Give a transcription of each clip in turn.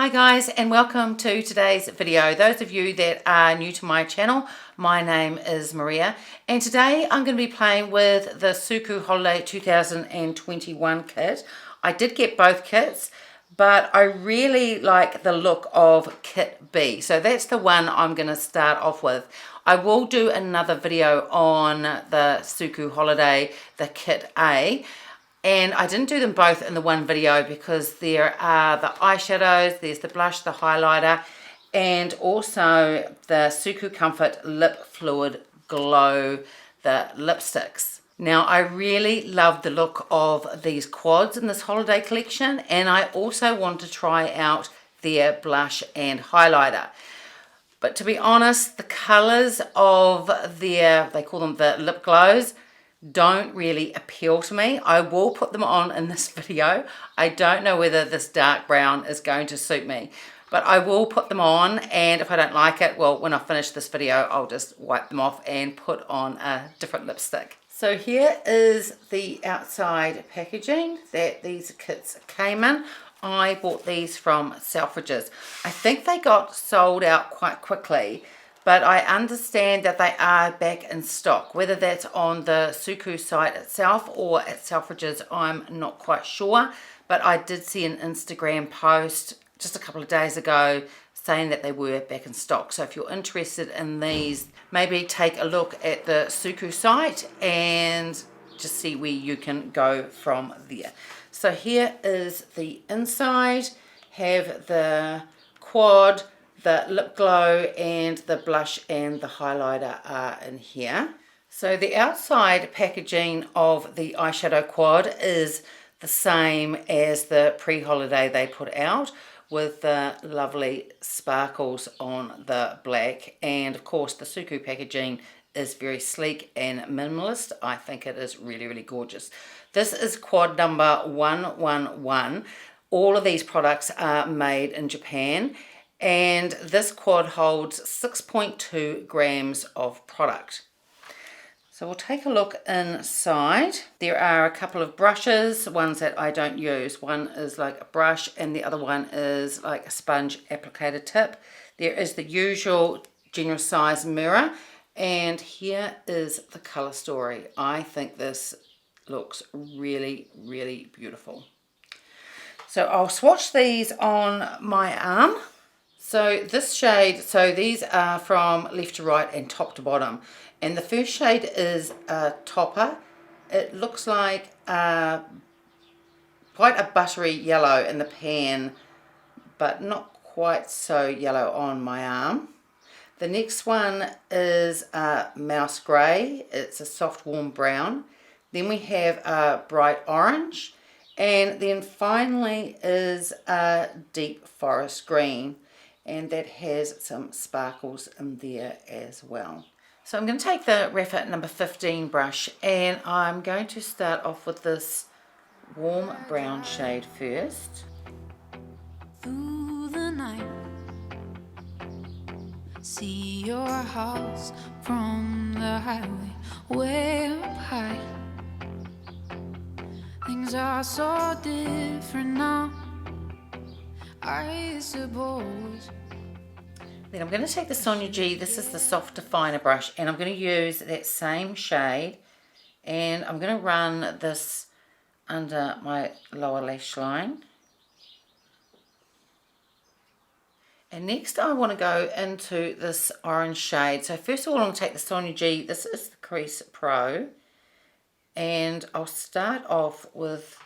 Hi guys, and welcome to today's video. Those of you that are new to my channel, my name is Maria, and today I'm going to be playing with the SUQQU Holiday 2021 kit. I did get both kits, but I really like the look of kit B, so that's the one I'm going to start off with. I will do another video on the SUQQU Holiday, the kit A. And I didn't do them both in the one video because there are the eyeshadows, there's the blush, the highlighter, and also the SUQQU Comfort Lip Fluid Glow, the lipsticks. Now, I really love the look of these quads in this holiday collection, and I also want to try out their blush and highlighter. But to be honest, the colours of their, they call them the lip glows, don't really appeal to me. I will put them on in this video. I don't know whether this dark brown is going to suit me, but I will put them on, and if I don't like it, well, when I finish this video, I'll just wipe them off and put on a different lipstick. So here is the outside packaging that these kits came in. I bought these from Selfridges. I think they got sold out quite quickly, but I understand that they are back in stock. Whether that's on the SUQQU site itself or at Selfridges, I'm not quite sure. But I did see an Instagram post just a couple of days ago saying that they were back in stock. So if you're interested in these, maybe take a look at the SUQQU site and just see where you can go from there. So here is the inside. Have the quad, the lip glow, and the blush and the highlighter are in here. So the outside packaging of the eyeshadow quad is the same as the pre-holiday they put out, with the lovely sparkles on the black. And of course the SUQQU packaging is very sleek and minimalist. I think it is really, really gorgeous. This is quad number 111. All of these products are made in Japan, and this quad holds 6.2 grams of product. So we'll take a look inside. There are a couple of brushes, ones that I don't use. One is like a brush and the other one is like a sponge applicator tip. There is the usual general size mirror, and here is the color story. I think this looks really, really beautiful. So I'll swatch these on my arm. So this shade, so these are from left to right and top to bottom. And the first shade is a topper. It looks like quite a buttery yellow in the pan, but not quite so yellow on my arm. The next one is a mouse grey. It's a soft warm brown. Then we have a bright orange. And then finally is a deep forest green, and that has some sparkles in there as well. So I'm going to take the Rapha number 15 brush, and I'm going to start off with this warm brown shade first. Through the night, see your house from the highway, way up high. Things are so different now, I suppose. Then I'm going to take the Sonia G, this is the soft definer brush, and I'm going to use that same shade, and I'm going to run this under my lower lash line. And next I want to go into this orange shade. So first of all, I'm going to take the Sonia G, this is the Crease Pro, and I'll start off with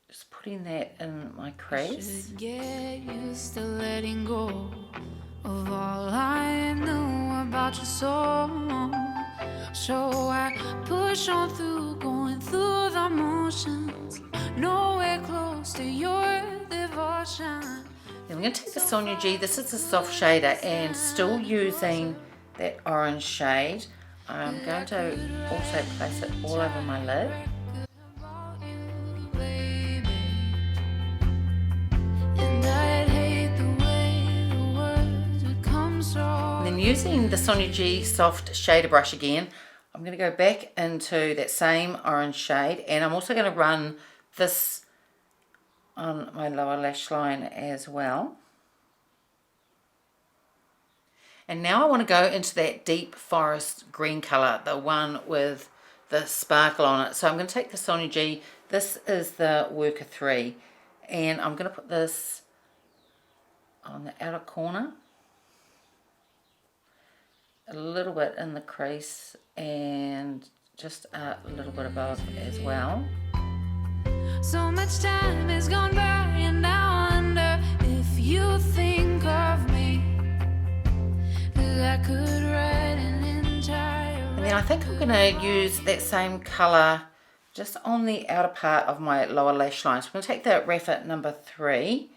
just putting that in my crease. Should get used to letting go of all I knew about your soul. So I push on through, going through the motions, nowhere close to your devotion. Then I'm going to take the Sonia G, this is a soft shader, and still using that orange shade, I'm going to also place it all over my lid. And then using the Sonia G soft shader brush again, I'm going to go back into that same orange shade, and I'm also going to run this on my lower lash line as well. And now I want to go into that deep forest green colour, the one with the sparkle on it. So I'm going to take the Sonia G. This is the Worker 3. And I'm going to put this on the outer corner. A little bit in the crease and just a little bit above as well. So much time has gone by and I wonder if you think of me, 'cause I could write an entire. And then I think I'm going to use that same colour just on the outer part of my lower lash line. So I'm going to take the Raffit number 3.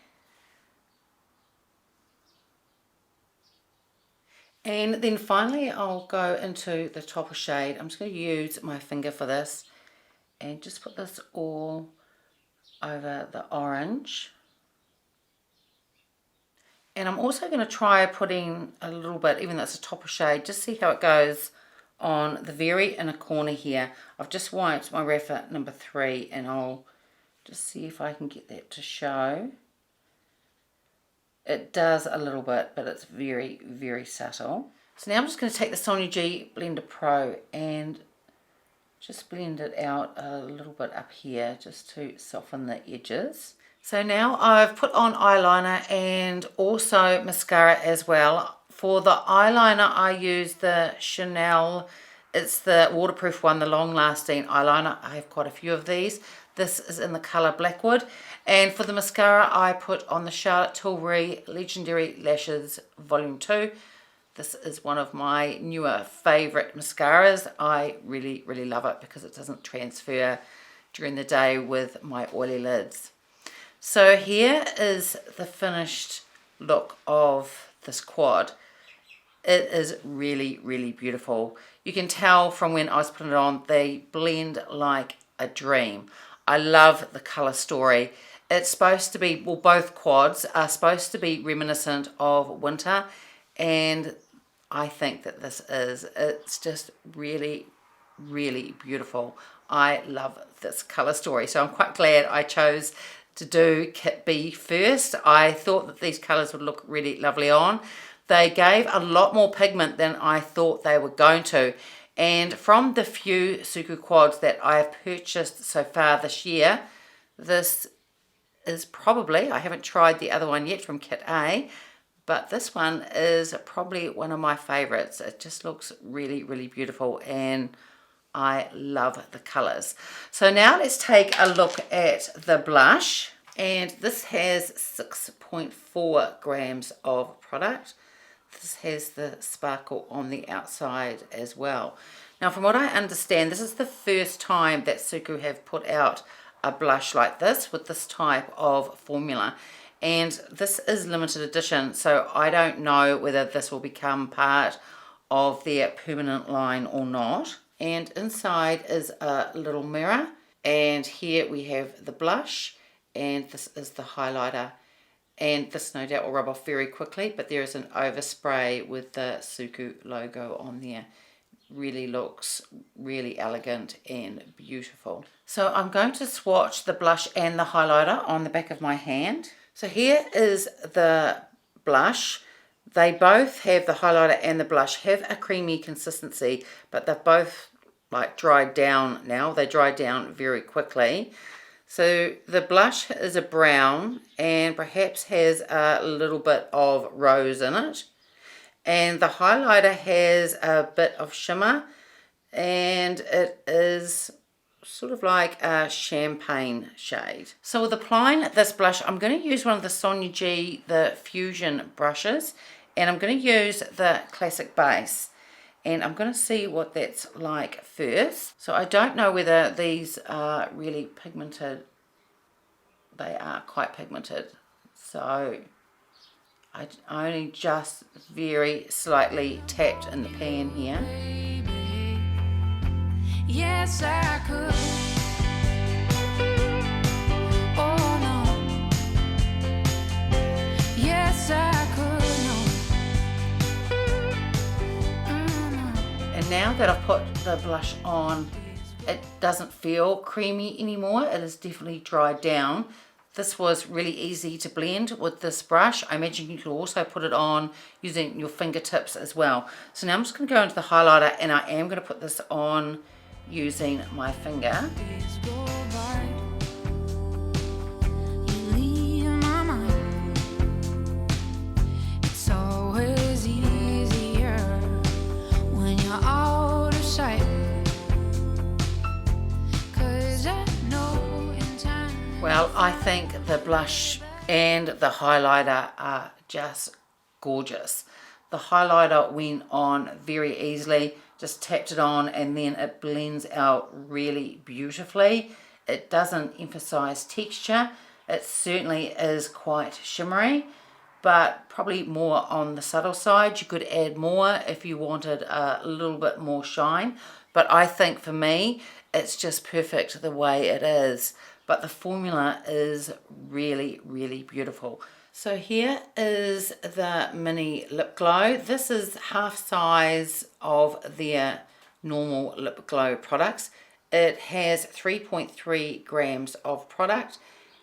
And then finally I'll go into the topper shade. I'm just going to use my finger for this and just put this all over the orange. And I'm also going to try putting a little bit, even though it's a topper shade, just see how it goes on the very inner corner here. I've just wiped my Raffit number 3 and I'll just see if I can get that to show. It does a little bit, but it's very, very subtle. So now I'm just going to take the Sonia G Blender Pro and just blend it out a little bit up here just to soften the edges. So now I've put on eyeliner and also mascara as well. For the eyeliner I use the Chanel, it's the waterproof one, the long lasting eyeliner. I have quite a few of these. This is in the colour Blackwood. And for the mascara, I put on the Charlotte Tilbury Legendary Lashes Volume 2. This is one of my newer favourite mascaras. I really, really love it because it doesn't transfer during the day with my oily lids. So here is the finished look of this quad. It is really, really beautiful. You can tell from when I was putting it on, they blend like a dream. I love the colour story. It's supposed to be, well, both quads are supposed to be reminiscent of winter, and I think that this is. It's just really, really beautiful. I love this colour story, so I'm quite glad I chose to do Kit B first. I thought that these colours would look really lovely on. They gave a lot more pigment than I thought they were going to. And from the few SUQQU quads that I have purchased so far this year, this is probably, I haven't tried the other one yet from Kit A, but this one is probably one of my favourites. It just looks really, really beautiful and I love the colours. So now let's take a look at the blush. And this has 6.4 grams of product. This has the sparkle on the outside as well. Now from what I understand, this is the first time that SUQQU have put out a blush like this with this type of formula. And this is limited edition, so I don't know whether this will become part of their permanent line or not. And inside is a little mirror. And here we have the blush, and this is the highlighter. And this no doubt will rub off very quickly, but there is an overspray with the SUQQU logo on there. Really looks really elegant and beautiful. So I'm going to swatch the blush and the highlighter on the back of my hand. So here is the blush. They both have, the highlighter and the blush have a creamy consistency, but they've both like dried down now. They dry down very quickly. So the blush is a brown and perhaps has a little bit of rose in it. And the highlighter has a bit of shimmer and it is sort of like a champagne shade. So with applying this blush, I'm going to use one of the Sonia G, the Fusion brushes, and I'm going to use the Classic Base. And I'm going to see what that's like first. So I don't know whether these are really pigmented. They are quite pigmented. So I only just very slightly tapped in the pan here. Yes, I could. Oh no. Yes, I could. No. And now that I've put the blush on, it doesn't feel creamy anymore. It is definitely dried down. This was really easy to blend with this brush. I imagine you could also put it on using your fingertips as well. So now I'm just going to go into the highlighter, and I am going to put this on using my finger. Well, I think the blush and the highlighter are just gorgeous. The highlighter went on very easily, just tapped it on, and then it blends out really beautifully. It doesn't emphasize texture. It certainly is quite shimmery, but probably more on the subtle side. You could add more if you wanted a little bit more shine, but I think for me it's just perfect the way it is. But the formula is really, really beautiful. So here is the mini lip glow. This is half size of their normal lip glow products. It has 3.3 grams of product,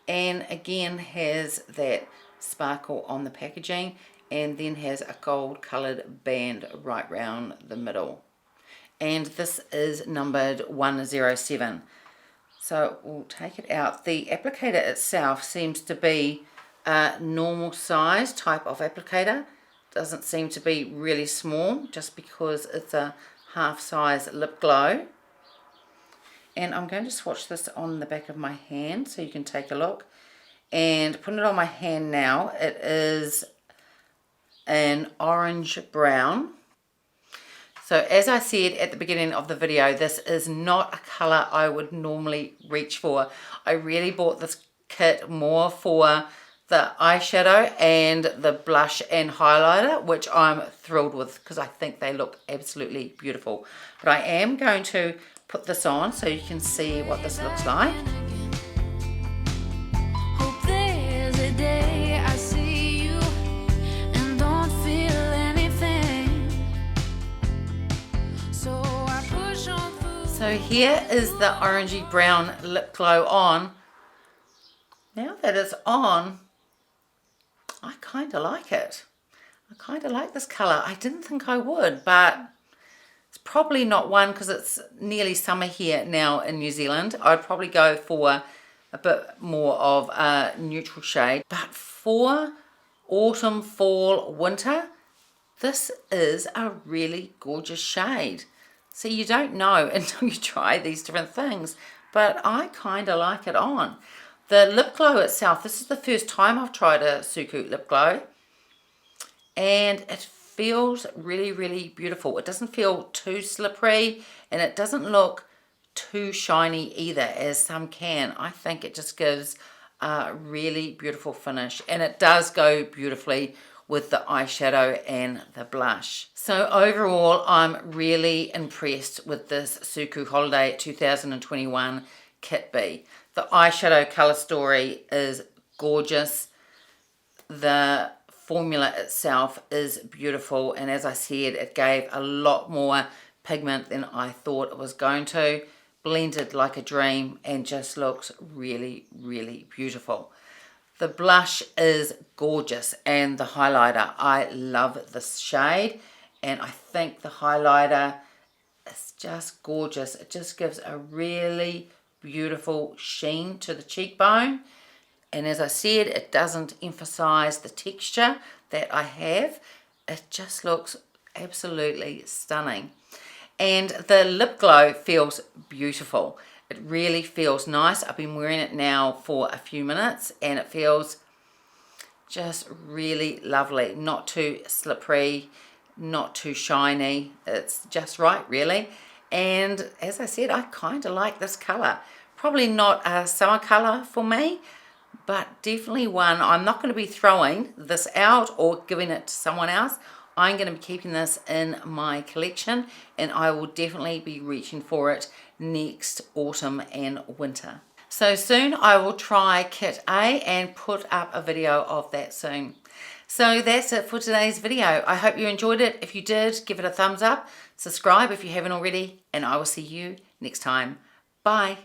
and again has that sparkle on the packaging, and then has a gold colored band right round the middle. And this is numbered 107. So we'll take it out. The applicator itself seems to be a normal size type of applicator. Doesn't seem to be really small, just because it's a half size lip glow. And I'm going to swatch this on the back of my hand so you can take a look. And putting it on my hand now, it is an orange brown. So as I said at the beginning of the video, this is not a colour I would normally reach for. I really bought this kit more for the eyeshadow and the blush and highlighter, which I'm thrilled with because I think they look absolutely beautiful. But I am going to put this on so you can see what this looks like. So here is the orangey brown lip glow on. Now that it's on, I kind of like it. I kind of like this colour. I didn't think I would, but it's probably not one, because it's nearly summer here now in New Zealand. I'd probably go for a bit more of a neutral shade. But for autumn, fall, winter, this is a really gorgeous shade. So you don't know until you try these different things, but I kind of like it on. The lip glow itself, this is the first time I've tried a SUQQU lip glow, and it feels really, really beautiful. It doesn't feel too slippery, and it doesn't look too shiny either, as some can. I think it just gives a really beautiful finish, and it does go beautifully with the eyeshadow and the blush. So overall, I'm really impressed with this SUQQU Holiday 2021 Kit B. The eyeshadow color story is gorgeous. The formula itself is beautiful, and as I said, it gave a lot more pigment than I thought it was going to. Blended like a dream and just looks really, really beautiful. The blush is gorgeous, and the highlighter, I love this shade, and I think the highlighter is just gorgeous. It just gives a really beautiful sheen to the cheekbone, and as I said, it doesn't emphasize the texture that I have. It just looks absolutely stunning. And the lip glow feels beautiful. It really feels nice. I've been wearing it now for a few minutes, and it feels just really lovely. Not too slippery, not too shiny. It's just right, really. And as I said, I kind of like this colour. Probably not a summer colour for me, but definitely one. I'm not going to be throwing this out or giving it to someone else. I'm going to be keeping this in my collection, and I will definitely be reaching for it next autumn and winter. So soon I will try Kit A and put up a video of that soon. So that's it for today's video. I hope you enjoyed it. If you did, give it a thumbs up, subscribe if you haven't already, and I will see you next time. Bye.